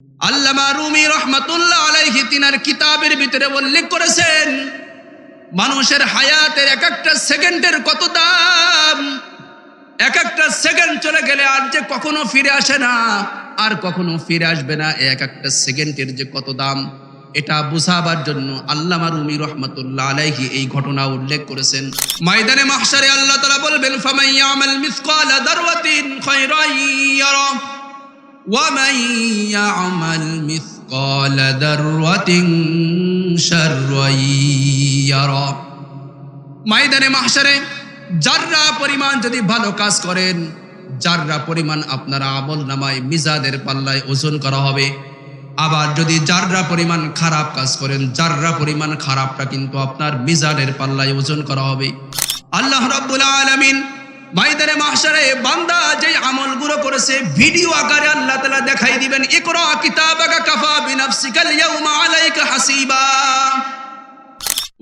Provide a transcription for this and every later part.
আল্লামা রুমি রহমাতুল্লাহ আলাইহি তিনার কিতাবের ভিতরে উল্লেখ করেছেন, মানুষের হায়াতের এক একটা সেকেন্ডের কত দাম। এক একটা সেকেন্ড চলে গেলে আর যে কখনো ফিরে আসে না, আর কখনো ফিরে আসবে না, এক একটা সেকেন্ডের যে কত দাম, এটা বুঝাবার জন্য আল্লামা রুমি রহমাতুল্লাহ আলাইহি এই ঘটনা উল্লেখ করেছেন। ময়দানে মাহশারে আল্লাহ তাআলা বলবেন, ফামান ইয়ামাল মিসকালা দারওয়াতিন খায়রান ইয়ারা ওয়া মান ইয়ামাল মিসকালা দারওয়াতিন শাররান ইয়ারা। ময়দানে মাহশারে যাররা পরিমাণ যদি ভালো কাজ করেন, যাররা পরিমাণ আপনার আমল নামায় মিজানের পাল্লায় ওজন করা হবে। আবার যদি যাররা পরিমাণ খারাপ কাজ করেন, যাররা পরিমাণ খারাপটা কিন্তু আপনার মিজানের পাল্লায় ওজন করা হবে। আল্লাহ রাব্বুল আলামিন ময়দানে মাহশারে বান্দা যে আমলগুলো করেছে ভিডিও আকারে আল্লাহ তাআলা দেখাই দিবেন। ইকরা কিতাবাকা কাফা বিনাফসিকাল ইয়াউমা আলাইকা হাসিবা।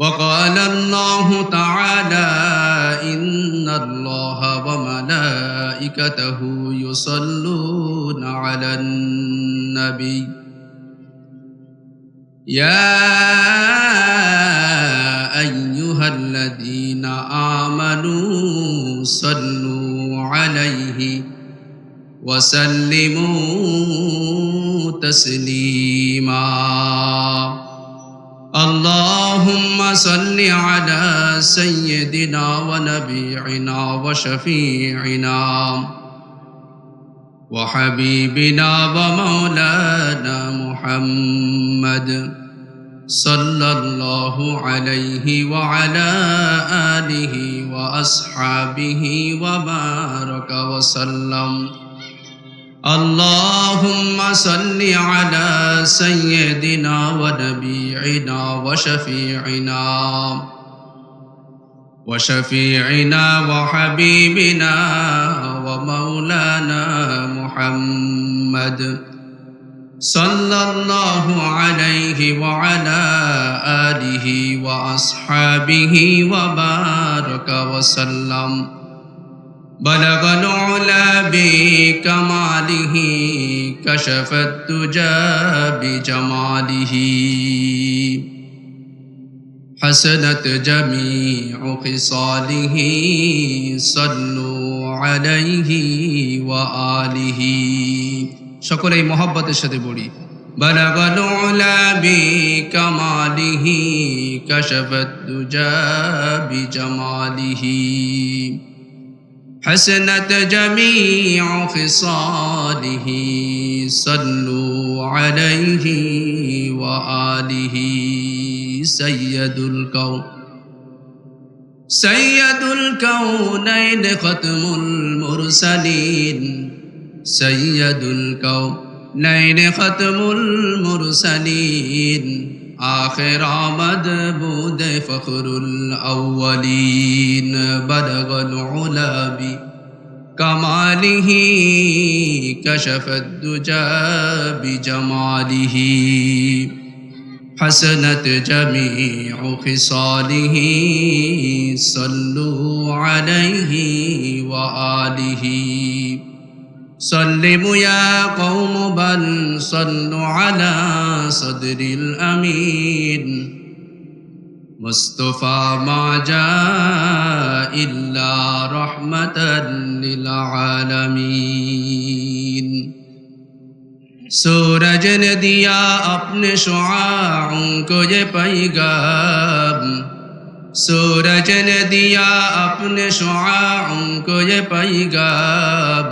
وقال الله تعالى إن الله وملائكته يصلون على النبي يا أيها الذين آمنوا صلوا عليه وسلموا تسليما اللهم صل على سيدنا ونبينا وشفيعنا وحبيبنا ومولانا محمد صلى الله عليه وعلى آله وأصحابه وبارك وسلم اللهم صل على سيدنا ونبينا وشفيعنا وحبيبنا ومولانا محمد صلى الله عليه وعلى آله وأصحابه وبارك وسلم بلغ العلا بكماله كشف الدجى بجماله حسنت جميع خصاله صلوا عليه وآله সকলেই মহব্বতের সাথে পড়ি। بلغ العلا بكماله كشف الدجى بجماله حسنت جميع خصاله صلوا عليه وآله سيد الكونين ختم المرسلين سيد الكونين ختم المرسلين آخر آمد بود فخر الأولين بلغ العلا بكماله كشف الدجى بجماله حسنت جميع خصاله صلوا عليه وآله سلموا يا قوم بل صلوا على صدر الأمين مصطفى ما جاء إلا رحمة للعالمين सूरज ने दिया अपने शुआओं को ये पैगाम सूरज ने दिया अपने शुआओं को ये पैगाम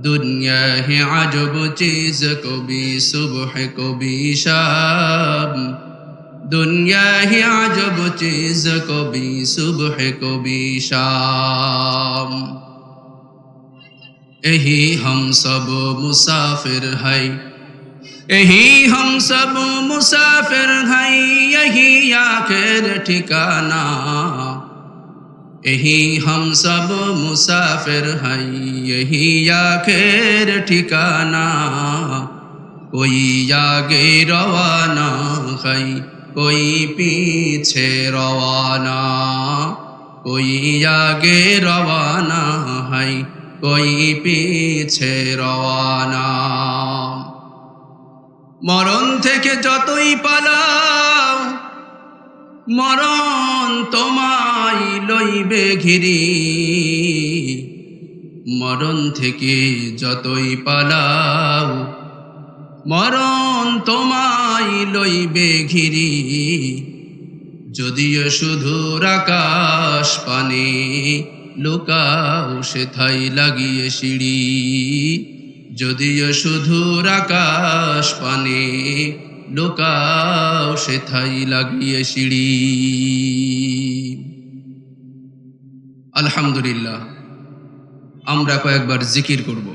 दुनिया है अजब चीज कभी सुबह कभी शाम दुनिया है अजब चीज कभी सुबह कभी शाम यही हम सब मुसाफिर है यही हम सब मुसाफिर हैं यही आखिर ठिकाना यही हम सब मुसाफिर हैं यही आखिर ठिकाना कोई आगे रवाना है कोई पीछे रवाना कोई आगे रवाना है कोई पीछे रवाना মরণ থেকে যতই পালাও মরণ তোমায় লইবে ঘিরি, মরণ থেকে যতই পালাও মরণ তোমায় লইবে ঘিরি। যদিও শুধুর আকাশ পানে লুকাও সেথায় লাগিয়ে সিঁড়ি, যদিও শুধুর আকাশ পানে লুকাও সেথায় লাগিয়ে সিঁড়ি। আলহামদুলিল্লাহ, আমরা কয়েকবার জিকির করব।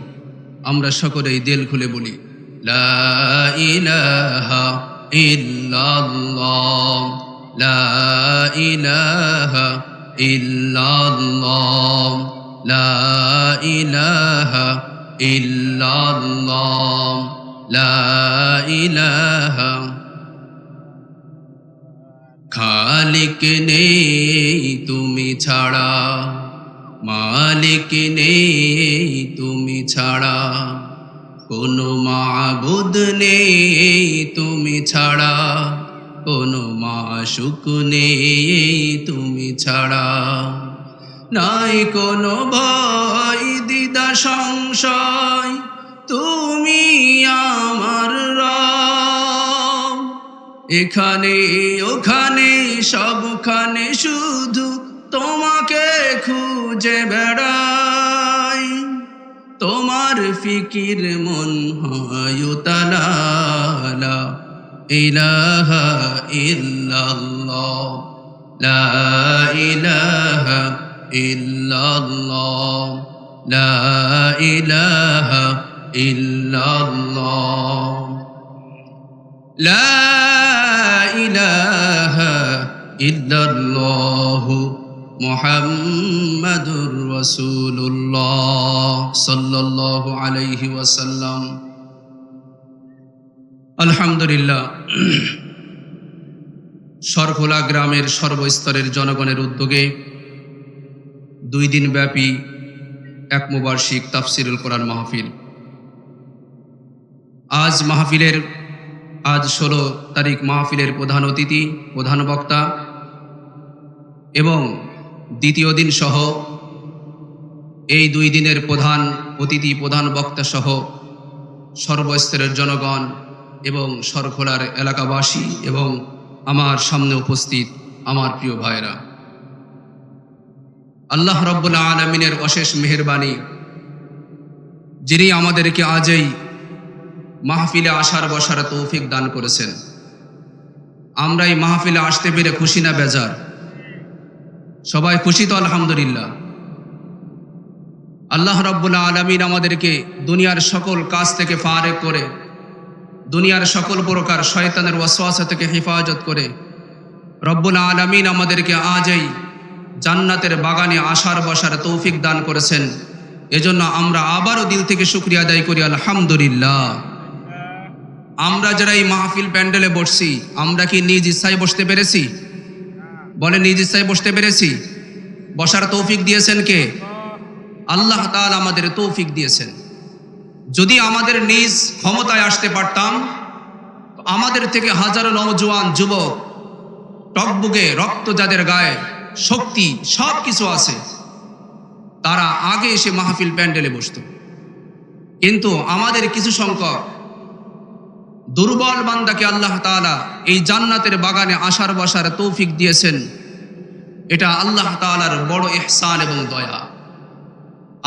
আমরা সকলেই দিল খুলে বলি লা ইলাহা ইল্লাল্লাহ, লা ইলাহা ইল্লাল্লাহ, লা ইলাহা ইল্লাল্লাহ, লা ইলাহা। খালিক নেই তুমি ছাড়া, মালিক নেই তুমি ছাড়া, কোনো মাবুদ নেই তুমি ছাড়া, কোনো মাশুক নেই তুমি ছাড়া। নাই কোনো ভয় দ্বিধা সংশয়, তুমি আমার রব। এখানে ওখানে সবখানে শুধু তোমাকে খুঁজে বেড়াই, তোমার ফিকির মন হয় উতালা। লা ইলাহা ইল্লাল্লাহ, লা ইলাহা ইল্লাল্লাহ, লা ইলাহা ইল্লাল্লাহ, লা ইলাহা ইল্লাল্লাহু মুহাম্মাদুর রাসূলুল্লাহ সাল্লাল্লাহু আলাইহি ওয়াসাল্লাম। আলহামদুলিল্লাহ, সরখোলা গ্রামের সর্বস্তরের জনগণের উদ্যোগে 2 দিন ব্যাপী এক মুবার্ষিক তাফসিরুল কোরআন মাহফিল। আজ 16 তারিখ মাহফিলের প্রধান অতিথি, প্রধান বক্তা এবং দ্বিতীয় দিন সহ এই 2 দিনের প্রধান অতিথি, প্রধান বক্তা সহ সর্বস্তরের জনগণ এবং সরখোলার এলাকাবাসী এবং আমার সামনে উপস্থিত আমার প্রিয় ভাইরা, আল্লাহ রাব্বুল আলামিনের অশেষ মেহেরবানি, যিনি আমাদেরকে আজ এই মাহফিলে আসার বসার তৌফিক দান করেছেন। আমরা এই মাহফিলে আসতে পেরে খুশি না বেজার? সবাই খুশি তো? আলহামদুলিল্লাহ। আল্লাহ রাব্বুল আলামিন আমাদেরকে দুনিয়ার সকল কাজ থেকে ফারেক করে, দুনিয়ার সকল প্রকার শয়তানের ওয়াসওয়াসা থেকে হেফাজত করে রব্বুল আলামিন আমাদেরকে আজ এই জান্নাতের বাগানে আসার বসার তৌফিক দান করেছেন। এজন্য আমরা আবারও দিল থেকে শুকরিয়া আদায় করি আলহামদুলিল্লাহ। আমরা যারা এই মাহফিল প্যান্ডেলে বসছি, আমরা কি নিজ ইচ্ছায় বসতে পেরেছি? বলে নিজ ইচ্ছায় বসতে পেরেছি? বসার তৌফিক দিয়েছেন কে? আল্লাহ তাআলা আমাদের তৌফিক দিয়েছেন। যদি আমাদের নিজ ক্ষমতায় আসতে পারতাম, আমাদের থেকে হাজারো নওজোয়ান যুবক, টকবুকে রক্ত যাদের গায়ে, শক্তি সব কিছু আছে, তারা আগে এসে মাহফিল প্যান্ডেলে বসত। কিন্তু আমাদের কিছু সংখ্যক দুর্বল বান্দাকে আল্লাহ তাআলা এই জান্নাতের বাগানে আসার বসার তৌফিক দিয়েছেন। এটা আল্লাহ তাআলার বড় ইহসান এবং দয়া।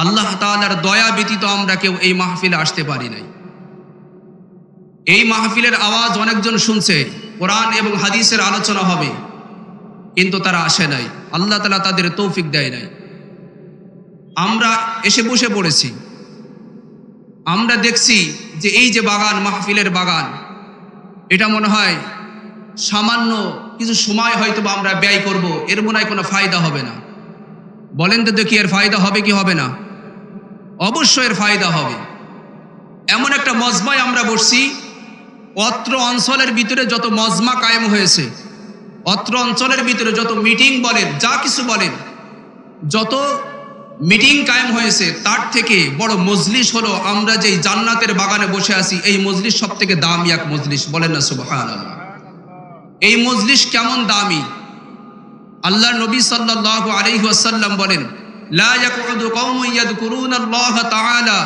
আল্লাহ তাআলার দয়া ব্যতীত আমরা কেউ এই মাহফিলে আসতে পারি নাই। এই মাহফিলের আওয়াজ অনেকজন শুনছে, কোরআন এবং হাদিসের আলোচনা হবে, কিন্তু তারা আসে নাই। আল্লাহ তাআলা তাদের তৌফিক দেয় নাই। আমরা এসে বসে পড়েছি। আমরা দেখছি যে এই যে বাগান, মাহফিলের বাগান, এটা মনে হয় সামান্য কিছু সময় হয়তো আমরা ব্যয় করব, এর মনে হয় কোনো ফায়দা হবে না। বলেন তো দেখি, এর ফায়দা হবে কি হবে না? অবশ্যই এর ফায়দা হবে। এমন একটা মজমায় আমরা বসছি, অত্র অঞ্চলের ভিতরে যত মজমা কায়েম হয়েছে, অত্র অঞ্চলের ভিতরে যত মিটিং বলেন, যা কিছু বলেন, যত মিটিং কায়েম হয়েছে, তার থেকে বড় মজলিস হলো আমরা যেই জান্নাতের বাগানে বসে আছি, এই মজলিস সব থেকে দামি এক মজলিস। বলেন না সুবহানাল্লাহ। এই মজলিস কেমন দামি? আল্লাহ নবী সাল্লাল্লাহু আলাইহি ওয়াসাল্লাম বলেন, লা ইয়াকুদু কওমুন ইয়াযকুরুনাল্লাহা তাআলা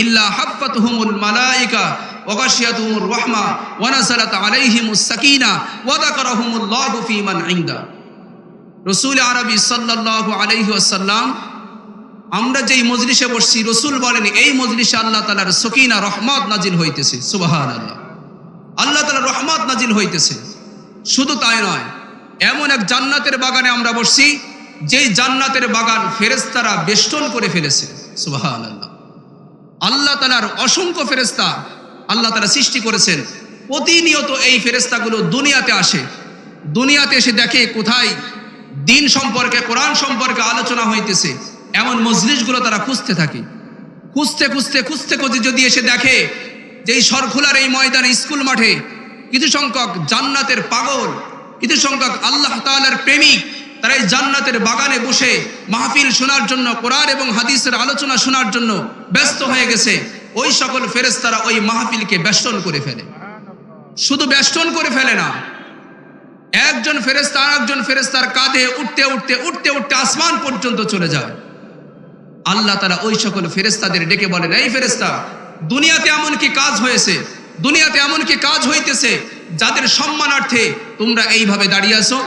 ইল্লা হাফফাতুহুমুল মালায়েকা ওয়া গাশিয়াতুহুমুর রাহমা ওয়া নাযালাত আলাইহিমুস সাকিনা ওয়া যাকারাহুমুল্লাহু ফী মান ইনদা। রাসূল আরবী সাল্লাল্লাহু আলাইহি ওয়াসাল্লাম, আমরা যেই মজলিসে বসছি, রাসূল বলেন এই মজলিসে আল্লাহ তাআলার সাকিনা রহমত নাজিল হইতেছে। সুবহানাল্লাহ। আল্লাহ তাআলার রহমত নাজিল হইতেছে। শুধু তাই নয়, এমন এক জান্নাতের বাগানে আমরা বসছি, যেই জান্নাতের বাগান ফেরেশতারা বেষ্টন করে ফেলেছে। সুবহানাল্লাহ। আল্লাহ তাআলার অসংখ্য ফেরেশতা আল্লাহ তাআলা সৃষ্টি করেছেন। প্রতিনিয়ত এই ফেরেশতাগুলো দুনিয়াতে আসে, দুনিয়াতে এসে দেখে কোথায় দিন সম্পর্কে, কোরআন সম্পর্কে আলোচনা হইতেছে। এমন মজলিসগুলো তারা খুঁজতে থাকে। খুঁজতে খুঁজতে খুঁজতে খুঁজে যদি এসে দেখে যে এই সরখোলার এই ময়দানে, স্কুল মাঠে কিছু সংখ্যক জান্নাতের পাগল, কিছু সংখ্যক আল্লাহ তাআলার প্রেমিক, তারা এই জান্নাতের বাগানে বসে মাহফিল শোনার জন্য, কোরআন এবং হাদিসের আলোচনা শোনার জন্য ব্যস্ত হয়ে গেছে, ওই সকল ফেরেশতারা ওই মাহফিলকে বেষ্টন করে ফেলে। শুধু বেষ্টন করে ফেলে না, একজন ফেরেশতা আরেকজন ফেরেশতার কাঁধে উঠতে উঠতে উঠতে উঠতে আসমান পর্যন্ত চলে যায়। আল্লাহ তাআলা ওই সকল ফেরেশতাদের ডেকে বলেন, এই ফেরেশতা, দুনিয়াতে এমন কি কাজ হয়েছে, দুনিয়াতে এমন কি কাজ হইতেছে যাদের সম্মানার্থে তোমরা এইভাবে দাঁড়িয়ে আছো?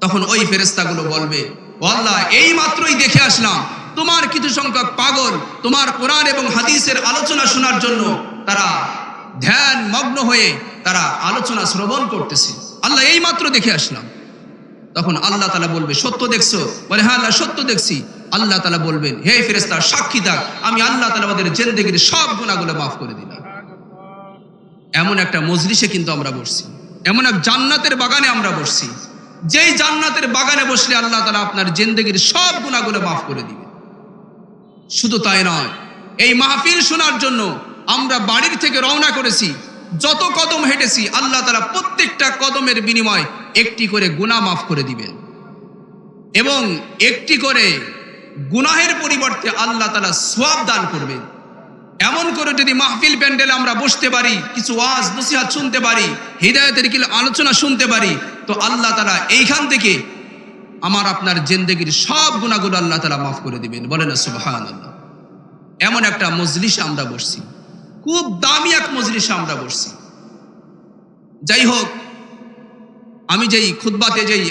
তখন ওই ফেরেশতাগুলো বলবে, ও আল্লাহ, এই মাত্রই দেখে আসলাম তোমার কিছু সংখ্যক পাগল তোমার কোরআন এবং হাদিসের আলোচনা শোনার জন্য তারা ধ্যান মগ্ন হয়ে তারা আলোচনা শ্রবণ করতেছে। আল্লাহ, এই মাত্র দেখে আসলাম। তখন আল্লাহ তাআলা বলবে, সত্য দেখছো? বলে, হ্যাঁ আল্লাহ, সত্য দেখছি। আল্লাহ তাআলা বলবেন, হে ফেরেশতা, সাক্ষী থাক, আমি আল্লাহ তাআলা আমাদের জিন্দেগীর সব গুনাহগুলো মাফ করে দিলাম। এমন একটা মজলিসে কিন্তু আমরা বসছি, এমন এক জান্নাতের বাগানে আমরা বসছি, যেই জান্নাতের বাগানে বসলে আল্লাহ তাআলা আপনার জিন্দেগীর সব গুনাহগুলো মাফ করে দিবে। শুধু তাই নয়, এই মাহফিল শোনার জন্য আমরা বাড়ির থেকে রওনা করেছি, যত কদম হেঁটেছি, আল্লাহ তাআলা প্রত্যেকটা কদমের বিনিময়ে একটি করে গুনাহ মাফ করে দিবেন, এবং একটি করে গুনাহের পরিবর্তে আল্লাহ তাআলা সওয়াব দান করবেন। এমন করে যদি মাহফিল প্যান্ডেলে আমরা বসতে পারি, কিছু ওয়াজ নসিহত শুনতে পারি, হিদায়াতের কি আলোচনা শুনতে পারি, তো আল্লাহ তাআলা এইখান থেকে আমার আপনার জিন্দেগীর সব গুনাহগুলো আল্লাহ তাআলা মাফ করে দিবেন। বলেন সুবহানাল্লাহ। এমন একটা মজলিসে আমরা বসছি, খুব দামি এক মজলিসে আমরা বসছি। যাই হোক, আমি যেই খুতবাতে যেই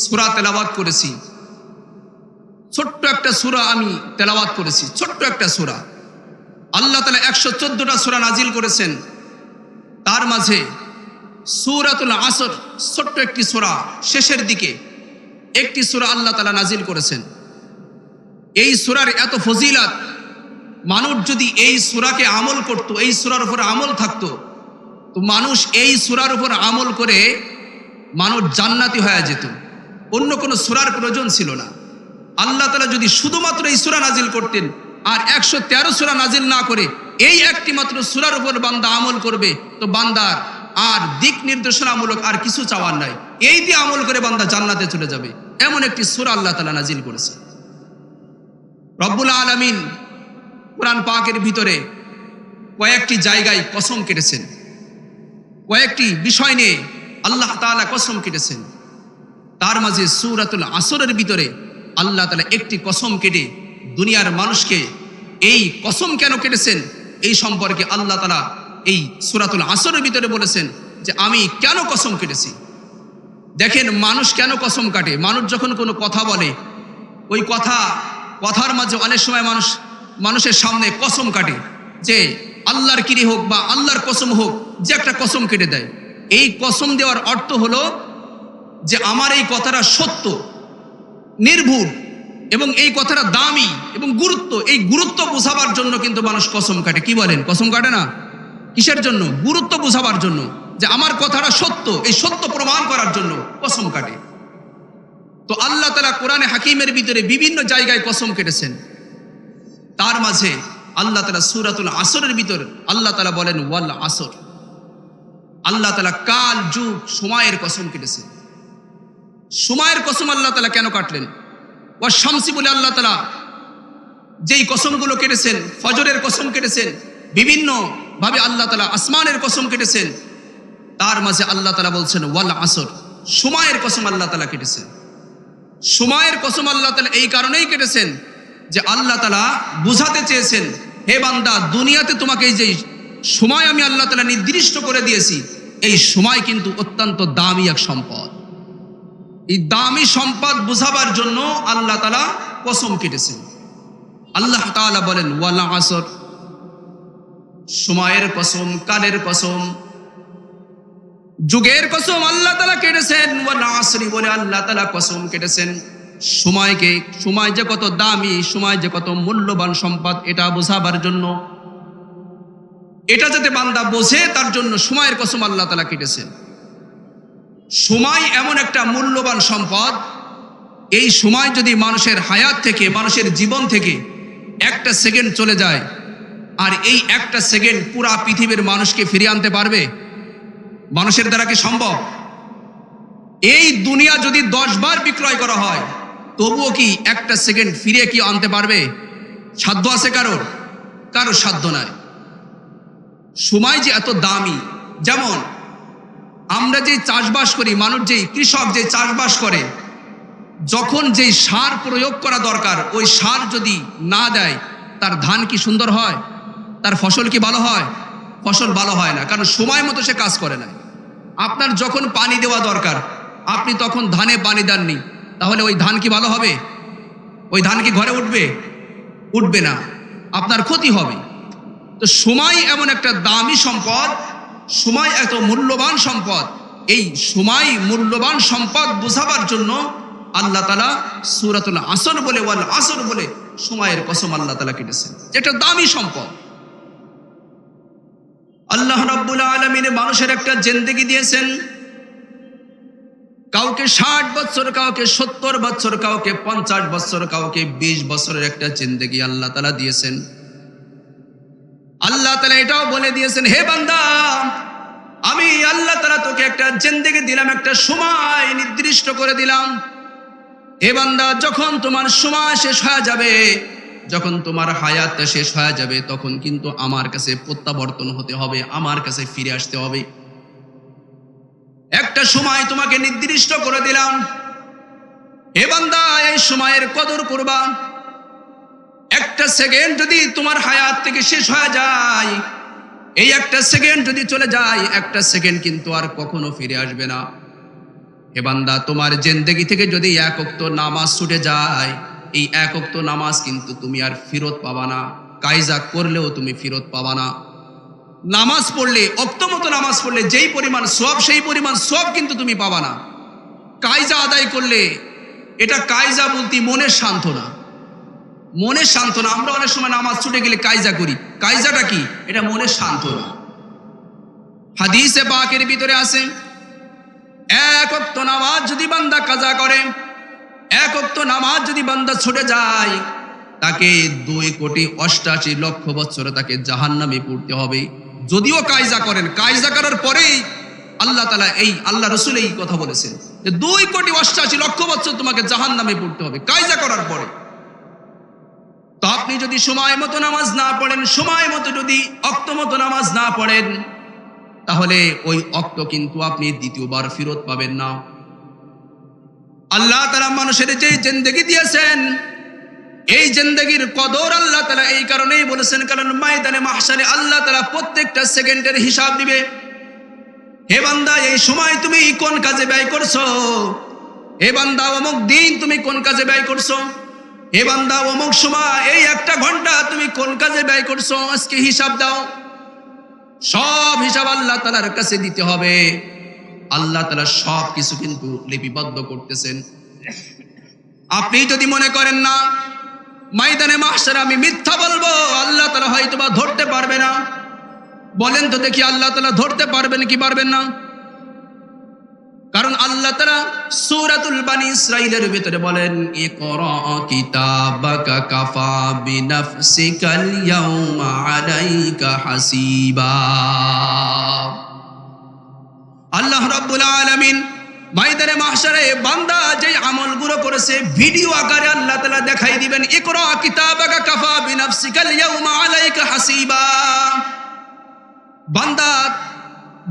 সূরা তেলাওয়াত করেছি, ছোট্ট একটা সূরা আমি তেলাওয়াত করেছি, ছোট্ট একটা সূরা। আল্লাহ তাআলা 114টা সূরা নাজিল করেছেন, তার মাঝে সূরাতুল আসর ছোট্ট একটি সূরা, শেষের দিকে একটি সূরা আল্লাহ তাআলা নাজিল করেছেন। এই সূরার এত ফজিলত, মানুষ যদি এই সূরাকে আমল করত, এই সূরার উপর আমল থাকতো, তো মানুষ এই সূরার উপর আমল করে মানুষ জান্নাতি হয়ে যেত, অন্য কোনো সূরার প্রয়োজন ছিল না। আল্লাহ তাআলা যদি শুধুমাত্র এই সূরা নাজিল করতেন, আর 113 সূরা নাজিল না করে এই একটি মাত্র সূরার উপর বান্দা আমল করবে, তো বান্দার আর দিক নির্দেশনামূলক আর কিছু চাওয়ার নাই, এই দিয়ে আমল করে বান্দা জান্নাতে চলে যাবে। এমন একটি সূরা আল্লাহ তাআলা নাজিল করেছে। রব্বুল আলামিন কোরআন পাকের ভিতরে কয়েকটি জায়গায় কসম কেটেছেন, কয়েকটি বিষয় নিয়ে আল্লাহ তাআলা কসম কেটেছেন। তার মাঝে সূরাতুল আসরের ভিতরে আল্লাহ তাআলা একটি কসম কেটে দুনিয়ার মানুষকে, এই কসম কেন কেটেছেন এই সম্পর্কে আল্লাহ তাআলা এই সূরাতুল আসরের ভিতরে বলেছেন যে আমি কেন কসম কেটেছি। দেখেন, মানুষ কেন কসম কাটে? মানুষ যখন কোনো কথা বলে, ওই কথার মাঝে অনেক সময় মানুষের সামনে কসম কাটে, যে আল্লাহর কিরি হোক বা আল্লাহর কসম হোক, যে একটা কসম কেটে দেয়। এই কসম দেওয়ার অর্থ হলো যে আমার এই কথাটা সত্য, নির্ভুল, এবং এই কথাটা দামি এবং গুরুত্ব, এই গুরুত্ব বোঝাবার জন্য কিন্তু মানুষ কসম কাটে। কি বলেন? কসম কাটে না কিসের জন্য? গুরুত্ব বোঝাবার জন্য, যে আমার কথাটা সত্য, এই সত্য প্রমাণ করার জন্য কসম কাটে। তো আল্লাহ তাআলা কোরআনে হাকিমের ভিতরে বিভিন্ন জায়গায় কসম কেটেছেন। তার মাঝে আল্লাহ তাআলা সূরাতুল আসরের ভিতর আল্লাহ তাআলা বলেন ওয়াল আসর। আল্লাহ তাআলা কাল যুগ সময়ের কসম কেটেছেন। সময়ের কসম আল্লাহ তাআলা কেন কাটলেন? ওয়া শামসি বলে আল্লাহ তাআলা যেই কসমগুলো কেটেছেন, ফজরের কসম কেটেছেন, বিভিন্ন ভাবে আল্লাহ তাআলা আসমানের কসম কেটেছেন, তার মাঝে আল্লাহ তাআলা বলছেন ওয়াল আসর, সময়ের কসম আল্লাহ তাআলা কেটেছেন। সময়ের কসম আল্লাহ তাআলা এই কারণেই কেটেছেন যে আল্লাহ তাআলা বুঝাতে চেয়েছেন, হে বান্দা, দুনিয়াতে তোমাকে এই যে সময় আমি আল্লাহ তাআলা নির্দিষ্ট করে দিয়েছি, এই সময় কিন্তু অত্যন্ত দামি এক সম্পদ। এই দামি সম্পদ বুঝাবার জন্য আল্লাহ তাআলা কসম কেটেছেন। আল্লাহ তাআলা বলেন ওয়াল আসর, সময়ের কসম, কালের কসম, যুগের কসম আল্লাহ তাআলা কেটেছেন। ওয়াল আসরি বলে আল্লাহ তাআলা কসম কেটেছেন সময়কে। সময় যে কত দামি, সময় যে কত মূল্যবান সম্পদ, এটা বোঝাবার জন্য, এটা যাতে বান্দা বোঝে তার জন্য সময়ের কসম আল্লাহ তাআলা কেটেছেন। সময় এমন একটা মূল্যবান সম্পদ, এই সময় যদি মানুষের হায়াত থেকে, মানুষের জীবন থেকে একটা সেকেন্ড চলে যায়, আর এই একটা সেকেন্ড পুরা পৃথিবীর মানুষকে ফিরিয়ে আনতে পারবে? মানুষের দ্বারা কি সম্ভব? এই দুনিয়া যদি 10 বার বিক্রয় করা হয়, তবুও কি একটা সেকেন্ড ফিরে কি আনতে পারবে? সাধ্য আছে কারোর? কারোর সাধ্য নাই। সময় যে এত দামি, যেমন আমরা যে চাষবাস করি, মানুষ যে কৃষক যে চাষবাস করে, যখন যে সার প্রয়োগ করা দরকার, ওই সার যদি না দেয়, তার ধান কি সুন্দর হয়? তার ফসল কি ভালো হয়? ফসল ভালো হয় না, কারণ সময় মতো সে কাজ করে না। আপনার যখন পানি দেওয়া দরকার, আপনি তখন ধানে পানি দেননি, তাহলে ওই ধান কি ভালো হবে? ওই ধান কি ঘরে উঠবে? উঠবে না, আপনার ক্ষতি হবে। তো সময় এমন একটা দামি সম্পদ, সময় এত মূল্যবান সম্পদ, এই সময় মূল্যবান সম্পদ বোঝাবার জন্য আল্লাহ তাআলা সূরাতুল আসর বলে, ওয়াল আসর বলে সময়ের কসম আল্লাহ তাআলা কেটেছেন, যেটা দামি সম্পদ। আল্লাহ রাব্বুল আলামিন মানুষের একটা জিন্দেগি দিয়েছেন, কাউকে 60 বছর, কাউকে 70 বছর, কাউকে 50 বছর, কাউকে 20 বছরের একটা জিন্দেগি আল্লাহ তাআলা দিয়েছেন। আল্লাহ তাআলা এটাও বলে দিয়েছেন, হে বান্দা, আমি আল্লাহ তাআলা তোকে একটা জিন্দেগি দিলাম, একটা সময় নির্দিষ্ট করে দিলাম। হে বান্দা, যখন তোমার সময় শেষ হয়ে যাবে, যখন তোমার হায়াতটা শেষ হয়ে যাবে, তখন কিন্তু আমার কাছে প্রত্যাবর্তন হতে হবে, আমার কাছে ফিরে আসতে হবে। একটা সময় তোমাকে নির্দিষ্ট করে দিলাম, হে বান্দা, এই সময়ের কদর করবা। একটা সেকেন্ড যদি তোমার হায়াত থেকে শেষ হয়ে যায়, এই একটা সেকেন্ড যদি চলে যায়, একটা সেকেন্ড কিন্তু আর কখনো ফিরে আসবে না। হে বান্দা, তোমার জিন্দেগি থেকে যদি 1 ওয়াক্ত নামাজ ছুটে যায়, এই 1 ওয়াক্ত নামাজ কিন্তু তুমি আর ফেরত পাবা না। কায়জা করলেও তুমি ফেরত পাবা না। নামাজ পড়লে, ওয়াক্ত মতো নামাজ পড়লে যেই পরিমাণ সওয়াব, সেই পরিমাণ সওয়াব কিন্তু তুমি পাবা না। কায়জা আদায় করলে, এটা কায়জা বলতে মনের সান্ত্বনা, মনের সান্ত্বনা। আমরা অনেক সময় নামাজ ছুটে গেলে কায়জা করি, কায়জাটা কি? এটা মনের সান্ত্বনা। হাদিসে পাকের ভিতরে আছে, 1 ওয়াক্ত নামাজ যদি বান্দা কাজা করে, 1 ওয়াক্ত নামাজ যদি বান্দা ছুটে যায়, তাকে 2,88,00,000 বছর তাকে জাহান্নামে পড়তে হবে। যদিও কায়জা করেন, কায়জা করার পরেই আল্লাহ তাআলা, এই আল্লাহ রাসূল এই কথা বলেছেন যে 2,88,00,000 বছর তোমাকে জাহান্নামে পড়তে হবে কায়জা করার পরে। তো আপনি যদি সময় মতো নামাজ না পড়েন, সময় মতো যদি ওয়াক্ত মতো নামাজ না পড়েন, তাহলে ওই ওয়াক্ত কিন্তু আপনি দ্বিতীয়বার ফেরত পাবেন না। আল্লাহ তাআলা মানুষের যে জিন্দেগি দিয়েছেন, এই জিন্দেগির কদর আল্লাহ তাআলা এই কারণেই বলেছেন, কারণ ময়দানে মাহশারে আল্লাহ তাআলা প্রত্যেকটা সেকেন্ডের হিসাব দিবে। হে বান্দা, এই সময় তুমি কোন কাজে ব্যয় করছো? হে বান্দা, অমুক দিন তুমি কোন কাজে ব্যয় করছো? হে বান্দা, অমুক সময় এই 1 ঘন্টা তুমি কোন কাজে ব্যয় করছো? আজকে হিসাব দাও। সব হিসাব আল্লাহ তাআলার কাছে দিতে হবে। আল্লাহ তাআলা সব কিছু কিন্তু লিপিবদ্ধ করতেছেন। আপনি যদি মনে করেন না ময়দানে মাহশারে আমি মিথ্যা বলবো, আল্লাহ তাআলা হয়তোবা ধরতে পারবে না, বলেন তো দেখি আল্লাহ তাআলা ধরতে পারবেন কি পারবেন না? কারণ আল্লাহ তাআলা সূরাতুল বানি ইসরাঈলের ভিতরে বলেন, ইকরা কিতাবাকা কাফা বিনাফসিকাল ইয়াউমা আলাইকা হাসিবা। আল্লাহ রাব্বুল আলামিন ময়দানে মাহশারে বান্দা যে আমলগুলো আমলগুলো করেছে ভিডিও আকারে আল্লাহ তাআলা দেখাই দিবেন, ইকরা কিতাবাকা কাফা বিনাফসিকাল ইয়াউমা আলাইকা হাসিবা। বান্দা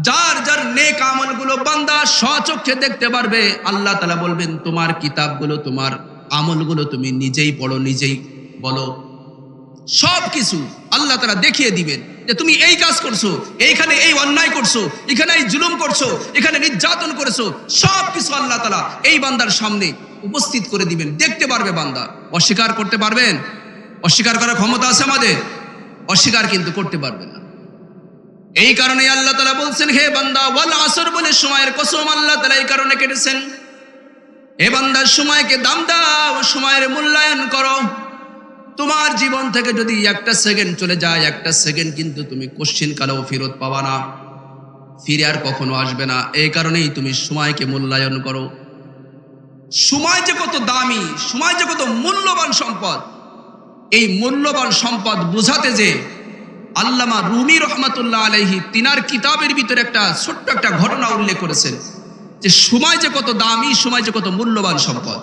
যার যার নেক আমলগুলো বান্দা স্বচক্ষে দেখতে পারবে, আল্লাহ তাআলা বলবেন তোমার কিতাবগুলো, তোমার আমলগুলো তুমি নিজেই পড়ো, নিজেই বলো। সব কিছু আল্লাহ তাআলা দেখিয়ে দিবেন যে তুমি এই কাজ করছো, এইখানে এই অন্যায় করছো, এখানে এই জুলুম করছো, এখানে নির্যাতন করেছো, সব কিছু আল্লাহ তাআলা এই বান্দার সামনে উপস্থিত করে দিবেন, দেখতে পারবে বান্দা। অস্বীকার করতে পারবেন? অস্বীকার করার ক্ষমতা আছে আমাদের? অস্বীকার কিন্তু করতে পারবে না। এই কারণে আল্লাহ তাআলা বলছেন, হে বান্দা ওয়াল আসর বলে সময়ের কসম আল্লাহ তাআলা এই কারণে কেটেছেন, হে বান্দা সময়কে দাম দাও, সময়ের মূল্যায়ন করো। তোমার জীবন থেকে যদি একটা সেকেন্ড চলে যায়, একটা সেকেন্ড কিন্তু তুমি কোশ্চিন কালেও ফেরত পাবা না, ফিরে আর কখনো আসবে না। এই কারণেই তুমি সময়কে মূল্যায়ন করো। সময় যে কত দামি, সময় যে কত মূল্যবান সম্পদ, এই মূল্যবান সম্পদ বোঝাতে যে আল্লামা রুমি রহমাতুল্লাহ আলাইহি তিনার কিতাবের ভিতরে একটা ছোট্ট একটা ঘটনা উল্লেখ করেছেন যে সময় যে কত দামি, সময় যে কত মূল্যবান সম্পদ।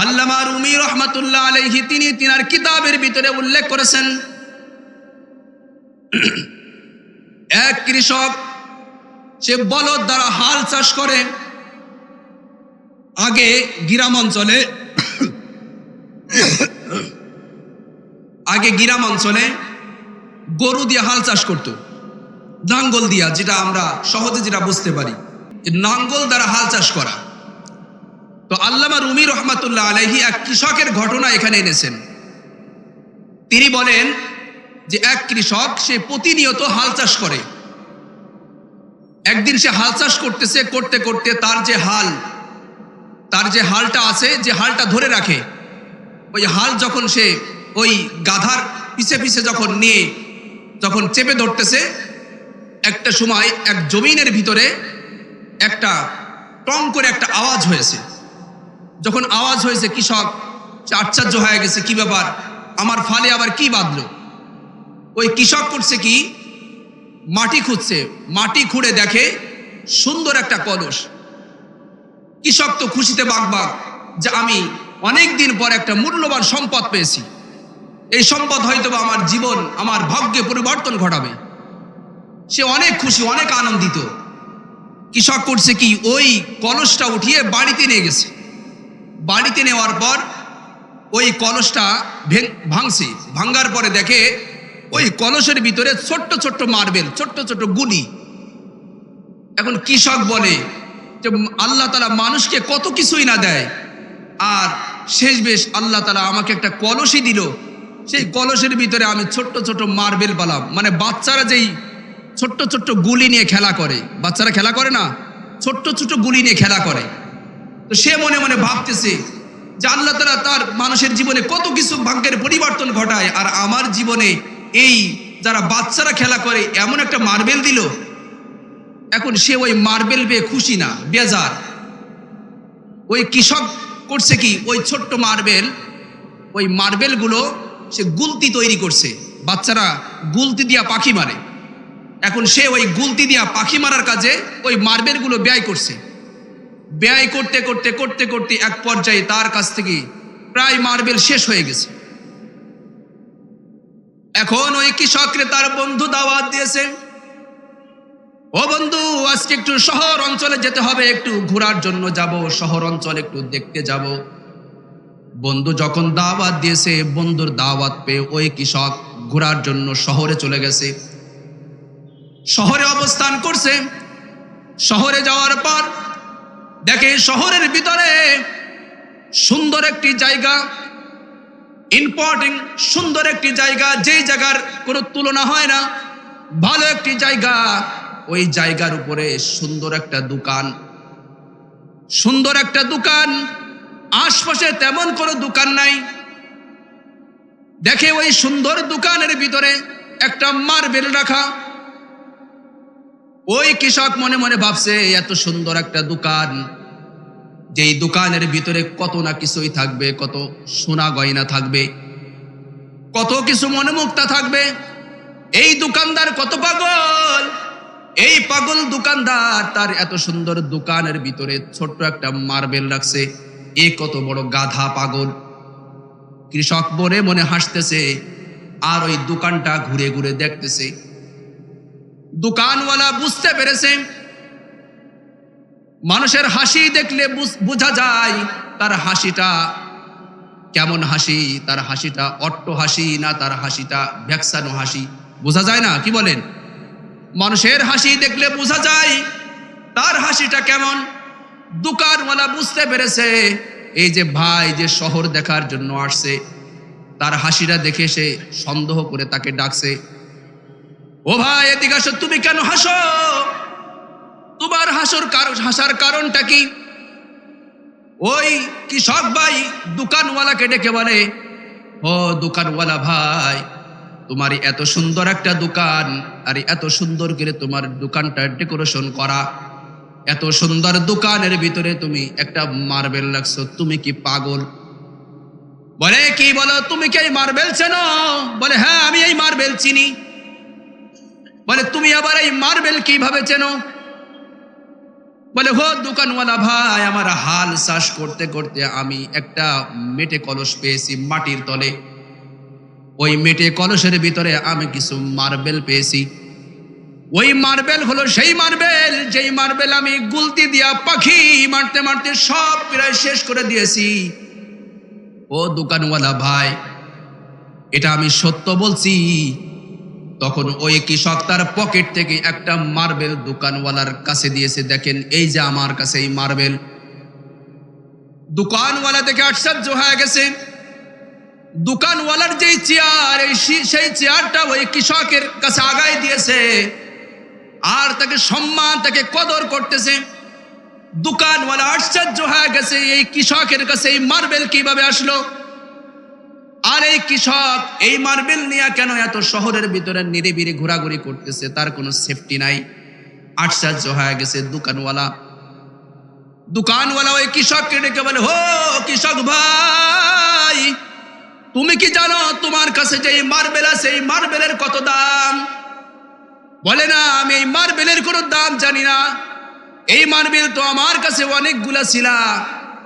আল্লামা রুমি রহমাতুল্লাহ আলাইহি তিনি তিনার কিতাবের ভিতরে উল্লেখ করেছেন, এক কৃষক সে বলদ দ্বারা হাল চাষ করে। আগে গ্রাম অঞ্চলে গরু দিয়ে হাল চাষ করত, নাঙ্গল দিয়া, যেটা আমরা সহজে যেটা বুঝতে পারি, নাঙ্গল দ্বারা হাল চাষ করা। তো আল্লামা রুমি রহমাতুল্লাহ আলাইহি এক কৃষকের ঘটনা এখানে এনেছেন। তিনি বলেন যে এক কৃষক সে প্রতিনিয়ত হাল চাষ করে। একদিন সে হাল চাষ করতেছে, করতে করতে তার যে হালটা আছে, যে হালটা ধরে রাখে, ওই হাল যখন সে ওই গাধার পিছে পিছে যখন চেপে ধরতেছে, একটা সময় এক জমিনের ভিতরে একটা টং করে একটা আওয়াজ হয়েছে। যখন আওয়াজ হয়েছে কৃষক আশ্চর্য হয়ে গেছে, কি ব্যাপার, আমার ফালে আবার কি বাঁধলো? ওই কৃষক করছে কি, মাটি খুঁজছে, মাটি খুঁড়ে দেখে সুন্দর একটা কলস। কৃষক তো খুশিতে বাগবাগ যে আমি অনেক দিন পর একটা মূল্যবান সম্পদ পেয়েছি, এই সম্পদ হয়তোবা আমার জীবন, আমার ভাগ্যে পরিবর্তন ঘটাবে। সে অনেক খুশি, অনেক আনন্দিত। কৃষক করছে কি, ওই কলসটা উঠিয়ে বাড়িতে নিয়ে গেছে। বাড়িতে নেওয়ার পর ওই কলসটা ভাঙছে। ভাঙার পরে দেখে ওই কলসের ভিতরে ছোট্ট ছোট্ট মার্বেল, ছোট্ট ছোট্ট গুলি। এখন কৃষক বলে যে আল্লাহ তাআলা মানুষকে কত কিছুই না দেয়, আর শেষমেশ আল্লাহ তাআলা আমাকে একটা কলসই দিল, সেই কলসের ভিতরে আমি ছোট্ট ছোট্ট মার্বেল পেলাম। মানে বাচ্চারা যেই ছোট্ট ছোট্ট গুলি নিয়ে খেলা করে, বাচ্চারা খেলা করে না, ছোট্ট ছোট্ট গুলি নিয়ে খেলা করে। তো সে মনে মনে ভাবতেছে যে আল্লাহ তাআলা তার মানুষের জীবনে কত কিছু ভাগ্যের পরিবর্তন ঘটায়, আর আমার জীবনে এই যারা বাচ্চারা খেলা করে এমন একটা মার্বেল দিল। এখন সে ওই মার্বেল পেয়ে খুশি না, বেজার। ওই কৃষক করছে কি, ওই ছোট্ট ওই মার্বেলগুলো সে গুলতি তৈরি করছে। বাচ্চারা গুলতি দিয়া পাখি মারে, এখন সে ওই গুলতি দিয়া পাখি মারার কাজে ওই মার্বেলগুলো ব্যয় করছে। ব্যয় করতে করতে করতে করতে এক পর্যায়ে তার কাছ থেকে প্রায় মার্বেল শেষ হয়ে গেছে। এখন ওই কৃষকরে তার বন্ধু দাওয়াত দিয়েছে, ও বন্ধু, আজকে একটু শহর অঞ্চলে যেতে হবে, একটু ঘোরার জন্য যাব, শহর অঞ্চল একটু দেখতে যাব। বন্ধু যখন দাওয়াত দিয়েছে, বন্ধুর দাওয়াত পেয়ে ওই কৃষক ঘোরার জন্য শহরে চলে গেছে। শহরে অবস্থান করছে। শহরে যাওয়ার পর দেখে শহরের ভিতরে সুন্দর একটি জায়গা, ইম্পর্টেন্ট সুন্দর একটি জায়গা, যেই জায়গার কোনো তুলনা হয় না, ভালো একটি জায়গা। ওই জায়গার উপরে সুন্দর একটা দোকান, আশপাশে তেমন কোনো দোকান নাই। দেখে ওই সুন্দর দোকানের ভিতরে একটা মার্বেল রাখা। ওই কৃষক মনে মনে ভাবছে, এত সুন্দর একটা দোকান, যেই দোকানের ভিতরে কত না কিছুই থাকবে, কত সোনা গয়না থাকবে, কত কিছু মনোমুক্তা থাকবে। এই দোকানদার কত পাগল, এই পাগল দোকানদার তার এত সুন্দর দোকানের ভিতরে ছোট্ট একটা মার্বেল রাখছে। এ কত বড় গাধা পাগল। কৃষক মনে মনে হাসতেছে আর ওই দোকানটা ঘুরে ঘুরে দেখতেছে। দোকানওয়ালা বুঝতে পেরেছে মানুষের হাসি দেখলে বোঝা যায় তার হাসিটা কেমন হাসি, তার হাসিটা অট্ট হাসি না তার হাসিটা ভ্যাকসানো হাসি, বোঝা যায় না? কি বলেন? মানুষের হাসি দেখলে বোঝা যায় তার হাসিটা কেমন। দোকানওয়ালা বুঝতে পেরেছে এই যে ভাই যে শহর দেখার জন্য আসছে, তার হাসিটা দেখে সে সন্দেহ করে তাকে ডাকছে, ও ভাই এদিকে আসো, তুমি কেন হাসো? তোমার হাসার কারণটা কি? ওই কৃষক ভাই দোকানওয়ালাকে ডেকে বলে, ও দোকানওয়ালা ভাই, তোমার এত সুন্দর একটা দোকান, আর এত সুন্দর করে তোমার দোকানটা ডেকোরেশন করা, এত সুন্দর দোকানের ভিতরে তুমি একটা মার্বেল রাখছো, তুমি কি পাগল? বলে কি বলো, তুমি কি এই মার্বেল চেনো? বলে হ্যাঁ আমি এই মার্বেল চিনি। বলে তুমি আবার এই মার্বেল কিভাবে চেনো? বলে হো দোকানওয়ালা ভাই, আমার হাল চাষ করতে করতে আমি একটা মেটে কলস পেয়েছি মাটির তলে। ওই মেটে কলসের ভিতরে আমি কিছু মার্বেল পেয়েছি। ওই মার্বেল হলো সেই মার্বেল যেই মার্বেল আমি গুলতি দিয়া পাখি মারতে মারতে সব প্রায় শেষ করে দিয়েছি। ও দোকানওয়ালা ভাই, এটা আমি সত্য বলছি। তখন ওই কৃষক তার পকেট থেকে একটা মার্বেল দোকানওয়ালার কাছে দিয়েছে, দেখেন এই যে আমার কাছে এই মার্বেল। দোকানওয়ালা দেখে আশ্চর্য হয়ে গেছে। দোকানওয়ালার যেই চেয়ার, সেই চেয়ারটা ওই কৃষকের কাছে আগায় দিয়েছে আর তাকে সম্মান, তাকে কদর করতেছে। দোকানওয়ালা আশ্চর্য হয়ে গেছে এই কৃষকের কাছে এই মার্বেল কিভাবে আসলো, আর এই কৃষক এই মার্বেল নিয়ে কেন এত শহরের ভিতরে নিরিবিলি ঘোরাঘুরি করতেছে, তার কোনো সেফটি নাই। আশ্চর্য হয়ে গেছে দোকানওয়ালা ওই কৃষককে ডেকে বলে, হো কৃষক ভাই, তুমি কি জানো তোমার কাছে যে মার্বেল আছে এই মার্বেলের কত দাম? বলে না, আমি এই মার্বেলের কোনো দাম জানি না। এই মার্বেল তো আমার কাছে অনেকগুলা ছিল,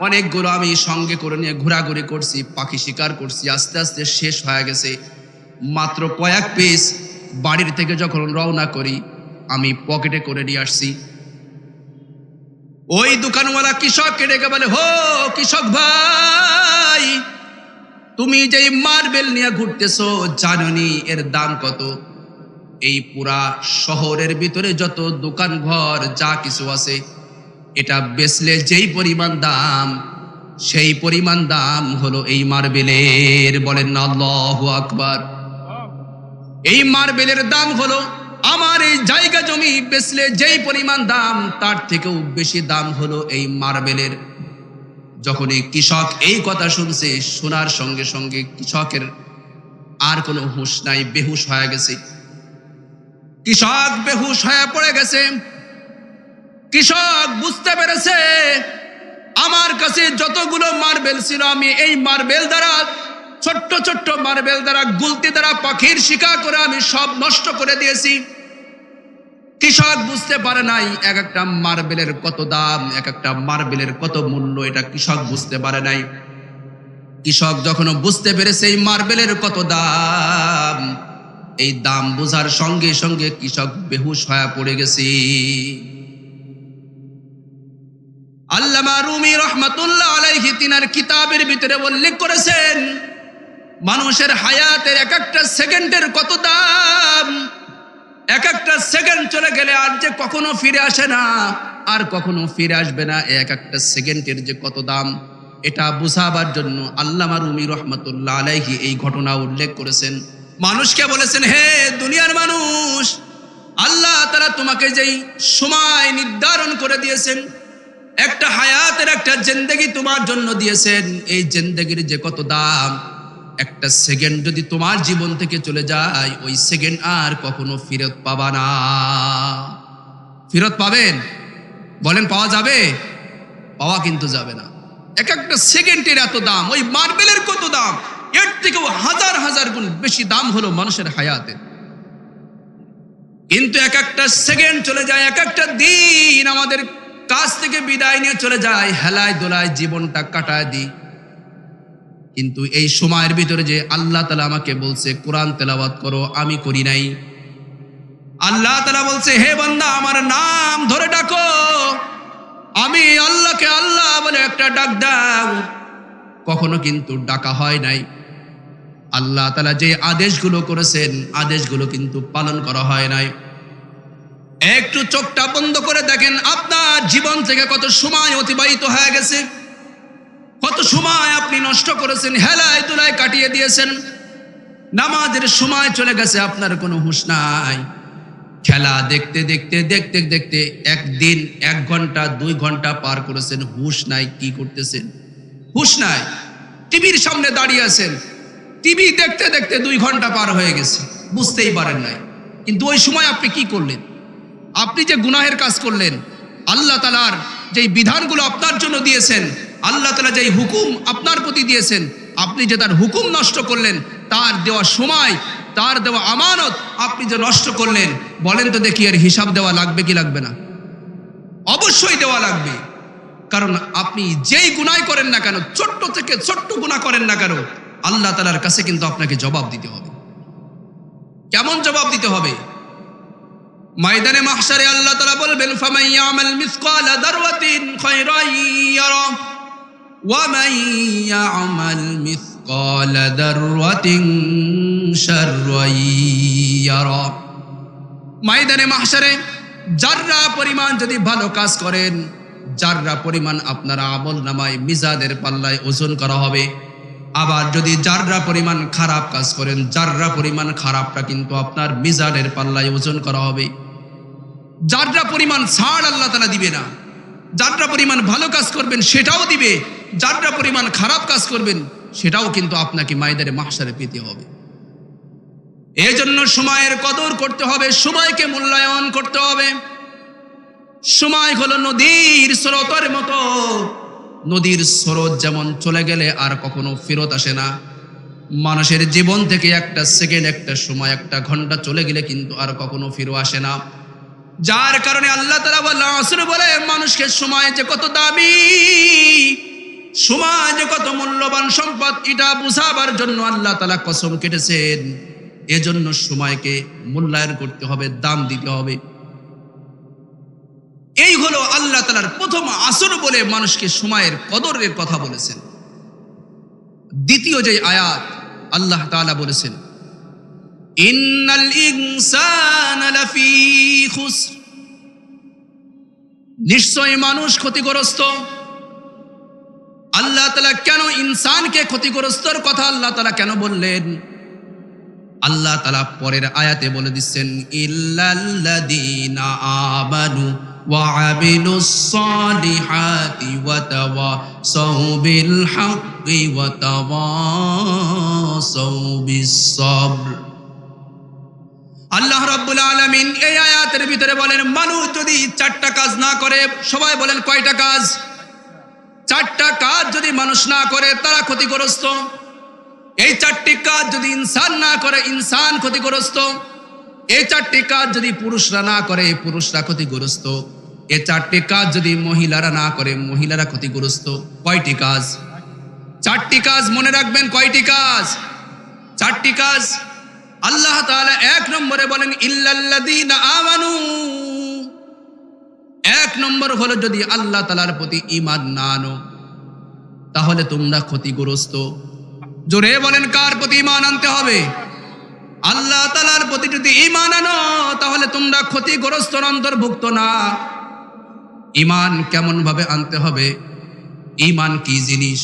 অনেকগুলো আমি সঙ্গে করে নিয়ে ঘোরাঘুরি করছি, পাখি শিকার করছি, আস্তে আস্তে শেষ হয়ে গেছে। মাত্র কয়েক পিস বাড়ির থেকে যখন রওনা করি আমি পকেটে করে নিয়ে আসছি। ওই দোকানওয়ালা কৃষককে ডেকে বলে, হো কৃষক ভাই, তুমি যে মার্বেল নিয়ে ঘুরতেছো জানোনি এর দাম কত? এই পুরা শহরের ভিতরে যত দোকান ঘর যা কিছু আছে, এটা বেচলে যেই পরিমাণ দাম, সেই পরিমাণ দাম হলো এই মার্বেলের। বলেন না আল্লাহু আকবার। এই মার্বেলের দাম হলো আমার এই জায়গা জমি বেচলে যেই পরিমাণ দাম, তার থেকেও বেশি দাম হলো এই মার্বেলের। যখন এই কৃষক এই কথা শুনছে, শোনার সঙ্গে সঙ্গে কৃষকের আর কোনো হুঁশ নাই, বেহুশ হয়ে গেছে। কৃষক বেহুশ হয়ে পড়ে গেছে। কৃষক বুঝতে পেরেছে আমার কাছে যতগুলো মার্বেল ছিল আমি এই মার্বেল দ্বারা, ছোট্ট ছোট্ট মার্বেল দ্বারা, গুলতি দ্বারা পাখির শিকার করে আমি সব নষ্ট করে দিয়েছি। কৃষক বুঝতে পারে নাই এক একটা মার্বেলের কত দাম, এক একটা মার্বেলের কত মূল্য, এটা কৃষক বুঝতে পারে নাই। কৃষক যখন বুঝতে পেরেছে এই মার্বেলের কত দাম, এই দাম বোঝার সঙ্গে সঙ্গে কৃষক বেহুশ হয়ে পড়ে গেছে। আল্লামা রুমি রাহমাতুল্লাহ আলাইহি তিনার কিতাবের ভিতরে উল্লেখ করেছেন মানুষের হায়াতের এক একটা সেকেন্ডের কত দাম। এক একটা সেকেন্ড চলে গেলে আর যে কখনো ফিরে আসে না, আর কখনো ফিরে আসবে না, এক একটা সেকেন্ডের যে কত দাম, এটা বুঝাবার জন্য আল্লামা রুমি রাহমাতুল্লাহ আলাইহি এই ঘটনা উল্লেখ করেছেন। মানুষকে বলেছেন, হে দুনিয়ার মানুষ, আল্লাহ তাআলা তোমাকে যেই সময় নির্ধারণ করে দিয়েছেন, একটা হায়াতের একটা জিন্দেগি তোমার জন্য দিয়েছেন, এই জিন্দেগির যে কত দাম, একটা সেকেন্ড যদি তোমার জীবন থেকে চলে যায়, ওই সেকেন্ড আর কখনো ফেরত পাবা না। ফেরত পাবেন? বলেন পাওয়া যাবে? পাওয়া কিন্তু যাবে না। এক একটা সেকেন্ডের এত দাম, ওই মার্বেলের কত দাম, এর থেকেও হাজার হাজার গুণ বেশি দাম হলো মানুষের হায়াতের। কিন্তু এক একটা সেকেন্ড চলে যায়, এক একটা দিন আমাদের কাছ থেকে বিদায় নিয়ে চলে যায়, হেলায় দোলায় জীবনটা কাটায় দিই। কিন্তু এই সময়ের ভিতরে যে আল্লাহ তাআলা আমাকে বলছে কোরআন তেলাওয়াত করো, আমি করি নাই। আল্লাহ তাআলা বলছে হে বান্দা আমার নাম ধরে ডাকো, আমি আল্লাহকে আল্লাহ বলে একটা ডাক দাও, কখনো কিন্তু ডাকা হয় নাই। আল্লাহ তাআলা যে আদেশগুলো করেছেন আদেশগুলো কিন্তু পালন করা হয় নাই। একটু চোখটা বন্ধ করে দেখেন আপনার জীবন থেকে কত সময় অতিবাহিত হয়ে গেছে, কত সময় আপনি নষ্ট করেছেন, হেলায় দুলায় কাটিয়ে দিয়েছেন। নামাজের সময় চলে গেছে, আপনার কোনো হুঁশ নাই। খেলা দেখতে দেখতে দেখতে দেখতে একদিন 1 ঘন্টা 2 ঘন্টা পার করেছেন, হুঁশ নাই কি করতেছেন, হুঁশ নাই। টিভির সামনে দাঁড়িয়ে আছেন, টিভি দেখতে দেখতে 2 ঘন্টা পার হয়ে গেছে, বুঝতেই পারেন নাই। কিন্তু ওই সময় আপনি কি করলেন? আপনি যে গুনাহের কাজ করলেন, আল্লাহ তাআলার যেই বিধানগুলো আপনার জন্য দিয়েছেন, আল্লাহ তাআলা যেই হুকুম আপনার প্রতি দিয়েছেন, আপনি যে তার হুকুম নষ্ট করলেন, তার দেওয়া সময়, তার দেওয়া আমানত আপনি যে নষ্ট করলেন, বলেন তো দেখি এর হিসাব দেওয়া লাগবে কি লাগবে না? অবশ্যই দেওয়া লাগবে। কারণ আপনি যেই গুনাহ করেন না কেন, ছোট্ট থেকে ছোট্ট গুনাহ করেন না কেন, আল্লাহ তাআলার কাছে কিন্তু আপনাকে জবাব দিতে হবে। কেমন জবাব দিতে হবে? ময়দানে মাহশারে আল্লাহ তাআলা বলবেন ফামান ইয়ামাল মিসকালা দারওয়াতিন খায়রান ইয়ারা ওয়া মান ইয়ামাল মিসকালা দারওয়াতিন শাররান ইয়ারা। ময়দানে মাহশারে যাররা পরিমাণ যদি ভালো কাজ করেন, যাররা পরিমাণ আপনার আমলনামায় মিজানের পাল্লায় ওজন করা হবে। আবার যদি যাররা পরিমাণ খারাপ কাজ করেন, যাররা পরিমাণ খারাপটা কিন্তু আপনার মিজানের পাল্লায় ওজন করা হবে। যাররা পরিমাণ ছাড় আল্লাহ তাআলা দিবে না, যাররা পরিমাণ ভালো কাজ করবেন সেটাও দিবে, যাররা পরিমাণ খারাপ কাজ করবেন সেটাও কিন্তু আপনাকে ময়দানে মাহশারে পেতে হবে। এই জন্য সময়ের কদর করতে হবে, সময়কে মূল্যায়ন করতে হবে। সময় হলো নদীর স্রোতের মতো, নদীর স্রোত যেমন চলে গেলে আর কখনো ফেরত আসে না, মানুষের জীবন থেকে একটা সেকেন্ড, একটা সময়, একটা ঘন্টা চলে গেলে কিন্তু আর কখনো ফিরে আসে না। যার কারণে আল্লাহ তাআলা বলে মানুষকে সময় যে কত দামি, সময় যে কত মূল্যবান সম্পদ, এটা বুঝাবার জন্য আল্লাহ তাআলা কসম কেটেছেন। এজন্য সময়কে মূল্যায়ন করতে হবে, দাম দিতে হবে। এই হলো আল্লাহ তাআলার প্রথম আসর বলে মানুষকে সময়ের কদরের কথা বলেছেন। দ্বিতীয় যে আয়াত আল্লাহ তাআলা বলেছেন ইন্নাল ইনসানা লাফি খুসর, নিশ্চয় মানুষ ক্ষতিগ্রস্ত। আল্লাহ তাআলা কেন ইনসানকে ক্ষতিগ্রস্তর কথা আল্লাহ তাআলা কেন বললেন? আল্লাহ তাআলা পরের আয়াতে বলে দিচ্ছেন ইল্লাল্লাযীনা আমানু ওয়া আমিলুস সালিহাতি ওয়া তাওয়াসাউ বিল হাক্কি ওয়া তাওয়াসাউ বিস সাবর। আল্লাহ রাব্বুল আলামিন এই আয়াতের ভিতরে বলেন মানুষ যদি 4টা কাজ না করে, সবাই বলেন কয়টা কাজ? 4টা কাজ যদি মানুষ না করে তারা ক্ষতিগ্রস্ত। এই 4টি কাজ যদি ইনসান না করে, ইনসান ক্ষতিগ্রস্ত। এই 4টি কাজ যদি পুরুষরা না করে, পুরুষরা ক্ষতিগ্রস্ত। এই 4টি কাজ যদি মহিলারা না করে, মহিলারা ক্ষতিগ্রস্ত। কয়টি কাজ? 4টি কাজ। মনে রাখবেন কয়টি কাজ? 4টি কাজ। আল্লাহ তাআলা 1 নম্বরে বলেন ইল্লাল্লাযীনা আমানু। 1 নম্বর হলো যদি আল্লাহ তাআলার প্রতি ঈমান না আনো তাহলে তোমরা ক্ষতিগ্রস্ত। জোরে বলেন কার প্রতি ঈমান আনতে হবে? আল্লাহ তাআলার প্রতি যদি ঈমান আনো তাহলে তোমরা ক্ষতিগ্রস্তর অন্তর্ভুক্ত না। ঈমান কেমন ভাবে আনতে হবে? ঈমান কি জিনিস?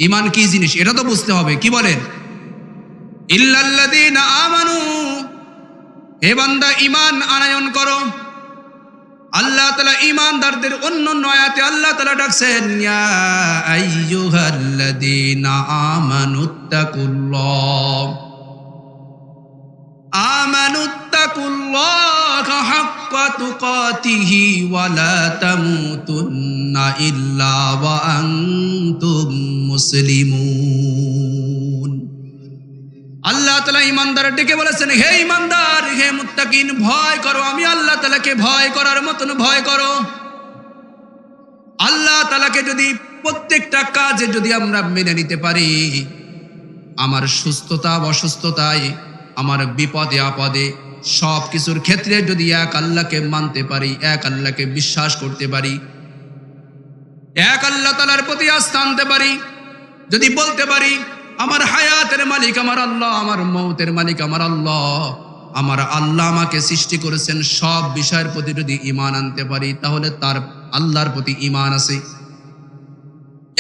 ঈমান কি জিনিস এটা তো বুঝতে হবে। কি বলেন? ইল্লাল্লাযীনা আমানু, হে বান্দা ঈমান আনয়ন করো। আল্লাহ তাআলা ঈমানদারদের অন্য আয়াতে আল্লাহ তাআলা ডাকছেন ইয়া আইয়ুহাল্লাযীনা আমানুত্তাকুল্লাহা হাক্কা তুকাতিহি ওয়া লা তামুতুন্না ইল্লা ওয়া আনতুম মুসলিমুন। আল্লাহ তাআলা ঈমানদার ডেকে বলেছেন, হে ঈমানদার, হে মুত্তাকিন, ভয় করো, আমি আল্লাহ তাআলাকে ভয় করার মতন ভয় করো। আল্লাহ তাআলাকে যদি প্রত্যেকটা কাজে যদি আমরা মেনে নিতে পারি, আমার সুস্থতা অসুস্থতায়, আমার বিপদে আপদে, সব কিছুর ক্ষেত্রে যদি এক আল্লাহকে মানতে পারি, এক আল্লাহকে বিশ্বাস করতে পারি, এক আল্লাহ তাআলার প্রতি আস্থা আনতে পারি, যদি বলতে পারি আমার হায়াতের মালিক আমার আল্লাহ, আমার মৌতের মালিক আমার আল্লাহ, আমার আল্লাহ আমাকে সৃষ্টি করেছেন, সব বিষয়ের প্রতি যদি ঈমান আনতে পারি, তাহলে তার আল্লাহর প্রতি ঈমান আছে।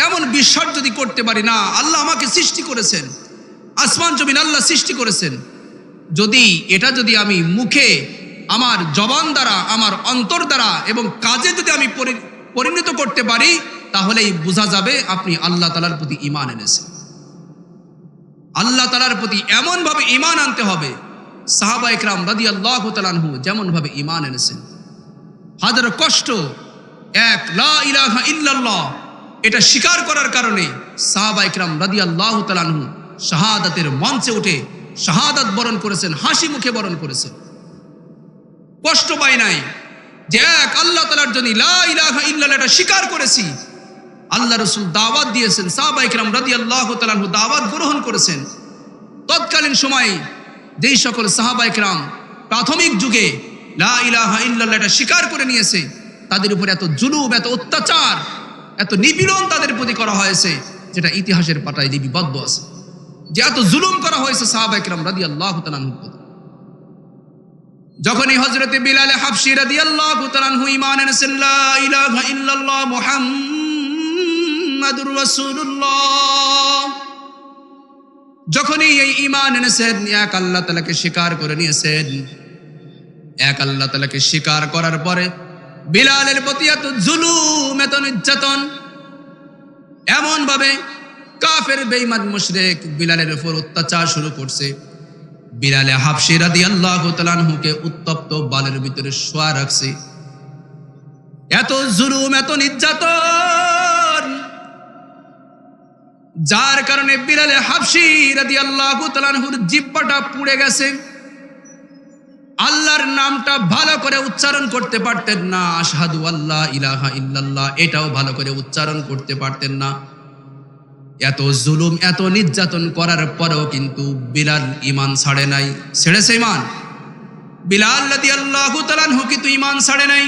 এমন বিশ্বাস যদি করতে পারি, না আল্লাহ আমাকে সৃষ্টি করেছেন, আসমান জমিন আল্লাহ সৃষ্টি করেছেন, যদি এটা যদি আমি মুখে, আমার জবান দ্বারা, আমার অন্তর দ্বারা এবং কাজে যদি আমি পরিণত করতে পারি, তাহলেই বোঝা যাবে আপনি আল্লাহ তাআলার প্রতি ঈমান এনেছেন। আল্লাহ তাআলার প্রতি এমন ভাবে ঈমান আনতে হবে, সাহাবায়ে কেরাম রাদিয়াল্লাহু তাআলা আনহু যেমন ভাবে ঈমান এনেছেন। হাজার কষ্ট, এক লা ইলাহা ইল্লাল্লাহ এটা স্বীকার করার কারণে সাহাবায়ে কেরাম রাদিয়াল্লাহু তাআলা আনহু শাহাদাতের মঞ্চে উঠে শাহাদাত বরণ করেছেন, হাসি মুখে বরণ করেছেন, কষ্ট পায় নাই। যে এক আল্লাহ তাআলার জন্য লা ইলাহা ইল্লাল্লাহ এটা স্বীকার করেছি। আল্লাহ রাসূল দাওয়াত দিয়েছেন, সাহাবায়ে কেরাম রাদিয়াল্লাহু তাআলা আনহু দাওয়াত গ্রহণ করেছেন। তৎকালীন সময়ে যেই সকল সাহাবায়ে কেরাম প্রাথমিক যুগে লা ইলাহা ইল্লাল্লাহ এটা স্বীকার করে নিয়েছে, তাদের উপরে এত জুলুম, এত অত্যাচার, এত নিপীড়ন তাদের প্রতি করা হয়েছে, যেটা ইতিহাসের পাতায় লিপিবদ্ধ আছে, যে এত জুলুম করা হয়েছে সাহাবায়ে কেরাম রাদিয়াল্লাহু তাআলা আনহু। যখনই হযরতে বিলাল হাবশী রাদিয়াল্লাহু তাআলা আনহু ঈমান এনেছেন, লা ইলাহা ইল্লাল্লাহ মুহাম্মাদুর রাসূলুল্লাহ, যখনই এই ঈমান এনেছেন, এক আল্লাহ তাআলাকে স্বীকার করে নিয়েছেন, এক আল্লাহ তাআলাকে স্বীকার করার পরে বিলালের প্রতি এত জুলুম, এত নির্যাতন, এমন ভাবে কাফের বেঈমান মুশরিক বিলালের উপর অত্যাচার শুরু করছে। বিলাল হাবশী রাদিয়াল্লাহু তাআলা আনহুকে উত্তপ্ত বালের ভিতরে শোয়া রাখছে। এত জুলুম, এত নির্যাতন, যার কারণে বিলাল হাবশী রাদিয়াল্লাহু তাআলা আনহুর জিহ্বাটা পুড়ে গেছে। আল্লাহর নামটা ভালো করে উচ্চারণ করতে পারতেন না, আশহাদু আল্লা ইলাহা ইল্লাল্লাহ এটাও ভালো করে উচ্চারণ করতে পারতেন না। এত জুলুম, এত নির্যাতন করার পরেও কিন্তু বিলাল ঈমান ছাড়ে নাই। ছেড়েছে ঈমান? বিলাল রাদিয়াল্লাহু তাআলা আনহু কিন্তু ঈমান ছাড়ে নাই।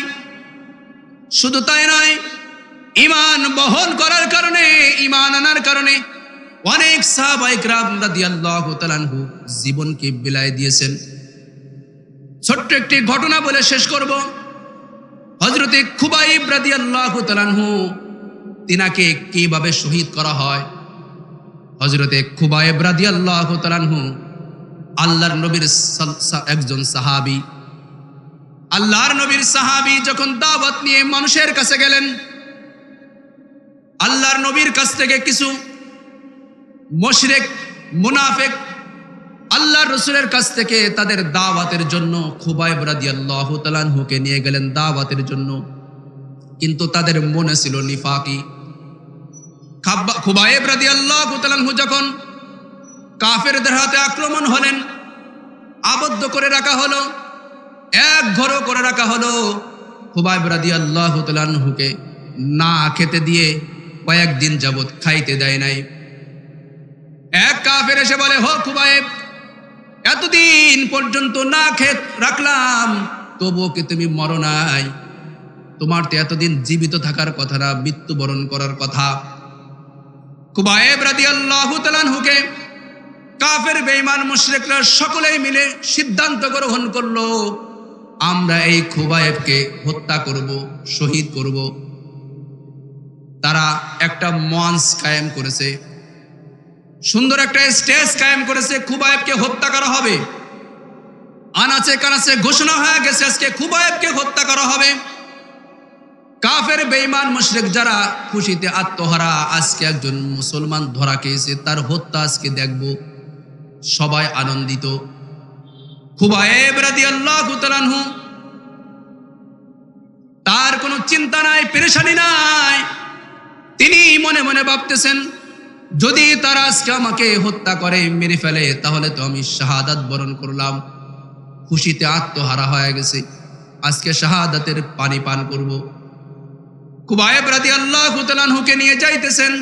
শুধু তাই নয়, ঈমান বহন করার কারণে, ঈমান আনার কারণে অনেক সাহাবায়ে কেরাম রাদিয়াল্লাহু তাআলা আনহু জীবনকে বিলায় দিয়েছেন। ছোট্ট একটি ঘটনা বলে শেষ করব। হযরতে খুবাইব রাদিয়াল্লাহু তাআলা আনহু, তিনাকে কিভাবে শহীদ করা হয়। হযরতে খুবাইব রাদিয়াল্লাহু তাআলা আনহু আল্লাহর নবীর একজন সাহাবী। আল্লাহর নবীর সাহাবী যখন দাওয়াত নিয়ে মানুষের কাছে গেলেন, আল্লাহর নবীর কাছ থেকে কিছু মুশরিক, মুনাফিক আল্লাহর রাসূলের কাছ থেকে তাদের দাওয়াতের জন্য খুবাইব রাদিয়াল্লাহু তাআলা আনহুকে নিয়ে গেলেন দাওয়াতের জন্য, কিন্তু তাদের মনে ছিল নিফাকি। খুবাইব রাদিয়াল্লাহু তাআলা আনহু যখন কাফেরদের হাতে আক্রমণ হলেন, আবদ্ধ করে রাখা হলো, এক ঘরও করে রাখা হলো। খুবাইব রাদিয়াল্লাহু তাআলা আনহুকে না খেতে দিয়ে কয়েকদিন যাবত খাইতে দেয় নাই। এক কাফের এসে বলে, হো খুবাইব, এতদিন পর্যন্ত না খেত রাখলাম, তবুও কি তুমি মরো নাই? তোমার তো এতদিন জীবিত থাকার কথা না, মৃত্যুবরণ করার কথা। খুবাইব রাদিয়াল্লাহু তাআলা আনহুকে কাফের বেঈমান মুশরিকরা সকলেই মিলে সিদ্ধান্ত গ্রহণ করলো, আমরা এই খুবাইবকে হত্যা করব, শহীদ করব। তারা একটা মঞ্চ কায়েম করেছে, সুন্দর একটা স্টেজ কায়েম করেছে, খুবাইবকে হত্যা করা হবে। আনাচে কানাচে ঘোষণা হয়ে গেছে আজকে খুবাইবকে হত্যা করা হবে। কাফের বেঈমান মুশরিক যারা খুশিতে আত্মহারা, আজকে একজন মুসলমান ধরা খেয়েছে, তার হত্যা আজকে দেখব, সবাই আনন্দিত। খুবাইব রাদিয়াল্লাহু তাআলা আনহু, তার কোনো চিন্তা নাই, পেরেশানি নাই। তিনি মনে মনে ভাবতেছেন, যদি তারা আজকে আমাকে হত্যা করে, মেরে ফেলে, তাহলে তো আমি শাহাদাত বরণ করলাম, খুশিতে আত্মহারা হয়ে গেছে, আজকে শাহাদাতের পানি পান করব। কুবায়েব রাদিয়াল্লাহু তাআলা আনহুকে নিয়ে যাইতেছেন,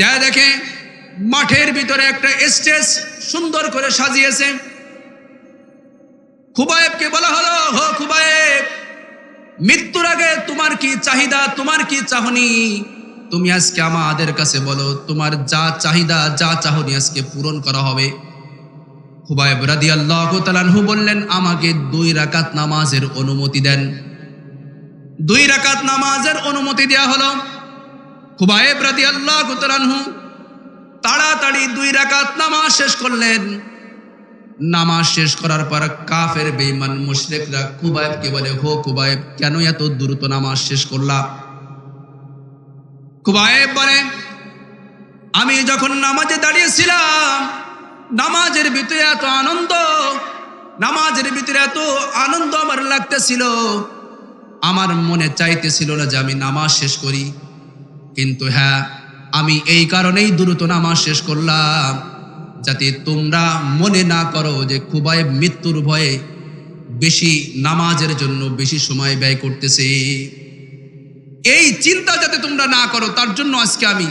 যা দেখে মাঠের ভিতরে একটা স্টেজ সুন্দর করে সাজিয়েছে। খুবায়েবকে বলা হলো, হো খুবায়েব, মৃত্যুর আগে তোমার কি চাহিদা, তোমার কি চাহনি, তুমি আজকে আমাদের কাছে বলো, তোমার যা চাহিদা যা চাহনি আজকে পূরণ করা হবে। খুবায়েব রাদিয়াল্লাহু তাআলা আনহু বললেন, আমাকে 2 রাকাত নামাজের অনুমতি দেন। 2 রাকাত নামাজের অনুমতি দেয়া হলো। খুবায়েব রাদিয়াল্লাহু তাআলা আনহু তাড়াতাড়ি 2 রাকাত নামাজ শেষ করলেন। নামাজ শেষ করার পর কাফের বেঈমান মুশরিকরা খুবায়েবকে বলে, হো খুবায়েব, কেন এত দ্রুত নামাজ শেষ করলা? খুবায়েব বলে, আমি যখন নামাজে দাঁড়িয়েছিলাম, নামাজের ভিতরে এত আনন্দ, নামাজের ভিতরে এত আনন্দ আমার লাগতেছিল, আমার মনে চাইতেছিল না যে আমি নামাজ শেষ করি, কিন্তু হ্যাঁ, আমি এই কারণেই দ্রুত নামাজ শেষ করলাম, যাতে তোমরা মনে না করো যে খুবায়েব মৃত্যুর ভয়ে বেশি নামাজের জন্য বেশি সময় ব্যয় করতেছে। এই চিন্তা যাতে তোমরা না করো, তার জন্য আজকে আমি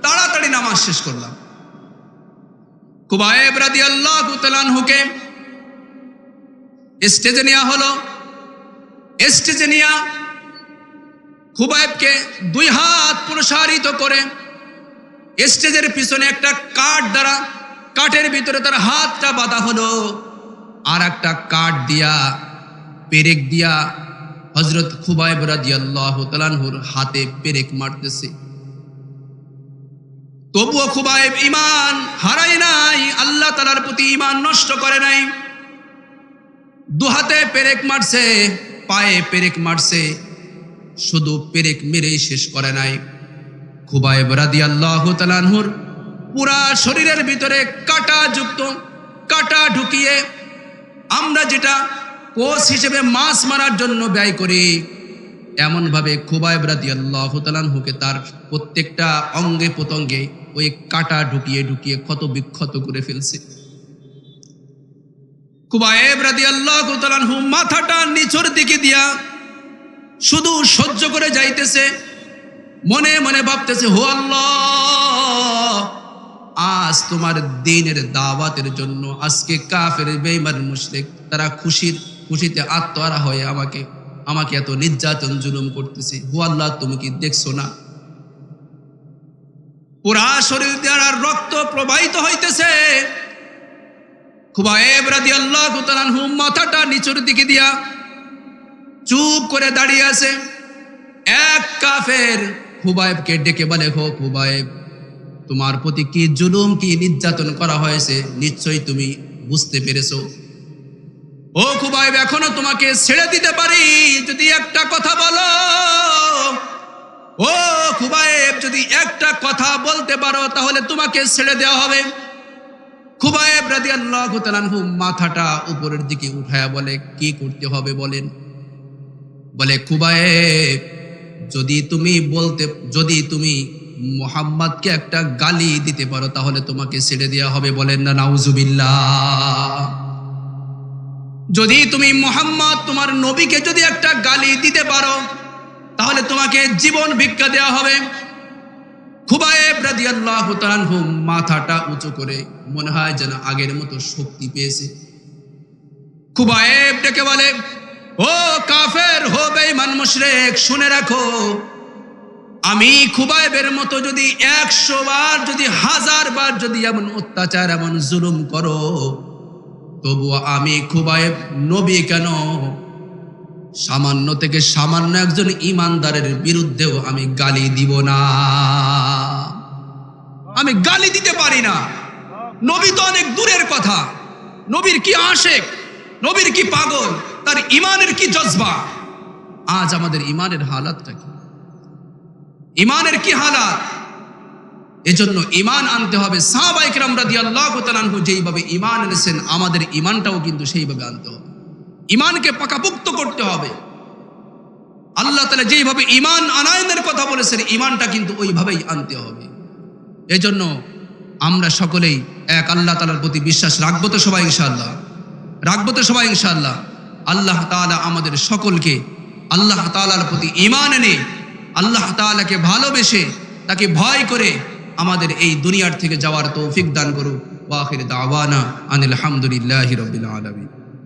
তাড়াতাড়ি নামাজ শেষ করলাম। খুবায়েব রাদিয়াল্লাহু তাআলা আনহুকে স্টেজে নেওয়া হলো। স্টেজে নিয়ে খুবায়েবকে 2 হাত প্রসারিত করে স্টেজের পিছনে একটা কাঠ দ্বারা, কাঠের ভিতরে তার হাতটা বাঁধা হলো, আর একটা কাঠ দিয়া, পেরেক দিয়া হযরত খুবায়েব রাদিয়াল্লাহু তাআলা আনহুর হাতে পেরেক মারতেছে। তবুও খুবায়েব ঈমান হারায় নাই, আল্লাহ তাআলার প্রতি ঈমান নষ্ট করে নাই। 2 হাতে পেরেক মারছে, পায়ে পেরেক মারছে, শুধু পেরেক মেরেই শেষ করে নাই। খুবায়েব রাদিয়াল্লাহু তাআলা আনহুর পুরা শরীরের ভিতরে কাঁটা যুক্ত, কাঁটা ঢুকিয়ে আমরা যেটা কোষ হিসেবে মাছ মারার জন্য ব্যয় করি, এমন ভাবে খুবায়েব রাদিয়াল্লাহু তাআলা আনহুকে তার প্রত্যেকটা অঙ্গে প্রত্যঙ্গে ওই কাঁটা ঢুকিয়ে ঢুকিয়ে ক্ষত বিক্ষত করে ফেলছে। খুবায়েব রাদিয়াল্লাহু তাআলা আনহু মাথাটা নিচের দিকে দিয়া শুধু সহ্য করে যাইতেছে, মনে মনে ভাবতেছে, হো আল্লাহ, আজ তোমার দ্বীনের দাওয়াতের জন্য আজকে কাফের বেঈমান মুশরিক তারা খুশিতে আত্মহারা হয়ে আমাকে এত নির্যাতন জুলুম করতেছে। হো আল্লাহ, তুমি কি দেখছো না? পুরা শরীর দ্বারা রক্ত প্রবাহিত হইতেছে। খুবায়েব রাদিয়াল্লাহু তাআলা আনহু মাথাটা নিচের দিকে দিয়া চুপ করে দাঁড়িয়ে আছে। এক কাফের খুবায়েবকে ডেকে বলে, হো খুবায়েব, তোমার প্রতি কি জুলুম, কি নির্যাতন করা হয়েছে নিশ্চয়ই তুমি বুঝতে পেরেছো। ও খুবায়েব, এখনো তোমাকে ছেড়ে দিতে পারি যদি একটা কথা বলো। ও খুবায়েব, যদি একটা কথা বলতে পারো তাহলে তোমাকে ছেড়ে দেওয়া হবে। খুবায়েব রাদিয়াল্লাহু তাআলা আনহু মাথাটা উপরের দিকে উঠায়া বলে, কি করতে হবে বলেন? বলে, খুবায়েব, যদি তুমি মুহাম্মদকে একটা গালি দিতে পারো তাহলে তোমাকে ছেড়ে দেওয়া হবে। বলেন না নাউজুবিল্লাহ। যদি তুমি মুহাম্মদ, তোমার নবীকে যদি একটা গালি দিতে পারো তাহলে তোমাকে জীবন ভিক্ষা দেওয়া হবে। খুবায়েব রাদিয়াল্লাহু তাআলা আনহু মাথাটা উঁচু করে মনে হয় যেন আগের মতো শক্তি পেয়েছে। খুবায়েব ডেকে বলে, ও কাফের, হো বেঈমান মুশরিক, শুনে রাখো, আমি খুবায়েবের মতো যদি 100 বার, যদি 1000 বার যদি এমন অত্যাচার, এমন জুলুম করো, তবুও আমি খুবায়েব নবী কেন, সামান্য থেকে সামান্য একজন ঈমানদারের বিরুদ্ধেও আমি গালি দিব না। আমি গালি দিতে পারি না। নবী তো অনেক দূরের কথা, নবীর কি আশেক, নবীর কি পাগল, তার ঈমানের কি জজবা। আজ আমাদের ঈমানের হালাতটা কি, ঈমানের কি হালাত? এজন্য ঈমান আনতে হবে। সাহাবায়ে কেরাম রাদিয়াল্লাহু তাআলা আনহু যেইভাবে ঈমান এনেছেন, আমাদের ঈমানটাও কিন্তু সেইভাবে আনতে হবে। ঈমানকে পাকাপোক্ত করতে হবে। আল্লাহ তাআলা যেইভাবে ঈমান আনায়নের কথা বলেছেন, ঈমানটা কিন্তু ওইভাবেই আনতে হবে। এজন্য আমরা সকলেই এক আল্লাহ তাআলার প্রতি বিশ্বাস রাখবো তো সবাই ইনশাআল্লাহ, রাখবো তো সবাই ইনশাআল্লাহ। আল্লাহ তাআলা আমাদের সকলকে আল্লাহ তাআলার প্রতি ঈমান এনে আল্লাহ তাআলাকে ভালোবেসে তাকে ভয় করে আমাদের এই দুনিয়ার থেকে যাওয়ার তৌফিক দান করুক। ওয়া আখির দাওয়ানা আনিল হামদুলিল্লাহি রাব্বিল আলামিন।